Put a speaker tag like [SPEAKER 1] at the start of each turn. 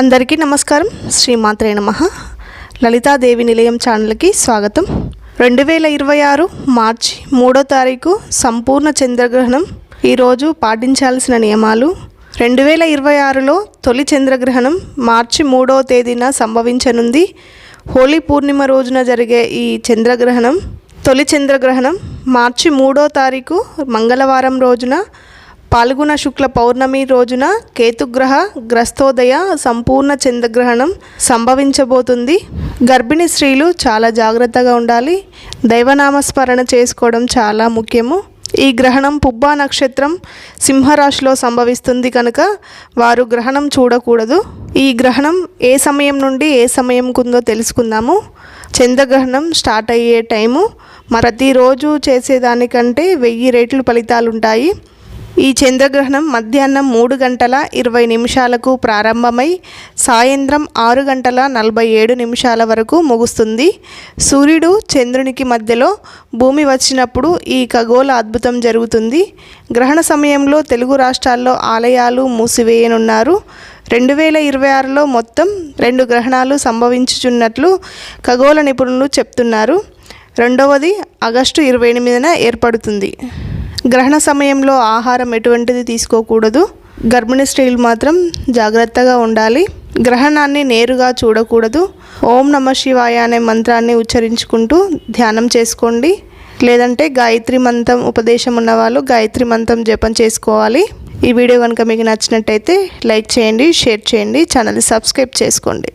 [SPEAKER 1] అందరికీ నమస్కారం. శ్రీమాత్రే నమః. లలితాదేవి నిలయం ఛానల్కి స్వాగతం. 2026 మార్చి 3వ తారీఖు సంపూర్ణ చంద్రగ్రహణం. ఈరోజు పాటించాల్సిన నియమాలు. 2026లో తొలి చంద్రగ్రహణం మార్చి 3వ తేదీన సంభవించనుంది. హోలీ పూర్ణిమ రోజున జరిగే ఈ చంద్రగ్రహణం తొలి చంద్రగ్రహణం మార్చి 3వ తారీఖు మంగళవారం రోజున పాల్గొన శుక్ల పౌర్ణమి రోజున కేతుగ్రహ గ్రస్తోదయ సంపూర్ణ చంద్రగ్రహణం సంభవించబోతుంది. గర్భిణీ స్త్రీలు చాలా జాగ్రత్తగా ఉండాలి. దైవనామస్మరణ చేసుకోవడం చాలా ముఖ్యము. ఈ గ్రహణం పుబ్బా నక్షత్రం సింహరాశిలో సంభవిస్తుంది కనుక వారు గ్రహణం చూడకూడదు. ఈ గ్రహణం ఏ సమయం నుండి ఏ సమయంకుందో తెలుసుకుందాము. చంద్రగ్రహణం స్టార్ట్ అయ్యే టైము ప్రతిరోజు చేసేదానికంటే 1000 రెట్లు ఫలితాలుంటాయి. ఈ చంద్రగ్రహణం మధ్యాహ్నం 3:20 ప్రారంభమై సాయంత్రం 6:47 వరకు ముగుస్తుంది. సూర్యుడు చంద్రునికి మధ్యలో భూమి వచ్చినప్పుడు ఈ ఖగోళ అద్భుతం జరుగుతుంది. గ్రహణ సమయంలో తెలుగు రాష్ట్రాల్లో ఆలయాలు మూసివేయనున్నారు. 2026లో మొత్తం 2 గ్రహణాలు సంభవించుచున్నట్లు ఖగోళ నిపుణులు చెప్తున్నారు. రెండవది ఆగస్టు 28న ఏర్పడుతుంది. గ్రహణ సమయంలో ఆహారం ఎటువంటిది తీసుకోకూడదు. గర్భిణీ స్త్రీలు మాత్రం జాగ్రత్తగా ఉండాలి. గ్రహణాన్ని నేరుగా చూడకూడదు. ఓం నమ శివాయ అనే మంత్రాన్ని ఉచ్చరించుకుంటూ ధ్యానం చేసుకోండి. లేదంటే గాయత్రి మంత్రం ఉపదేశం ఉన్నవాళ్ళు గాయత్రి మంత్రం జపం చేసుకోవాలి. ఈ వీడియో కనుక మీకు నచ్చినట్టయితే లైక్ చేయండి, షేర్ చేయండి, ఛానల్ని సబ్స్క్రైబ్ చేసుకోండి.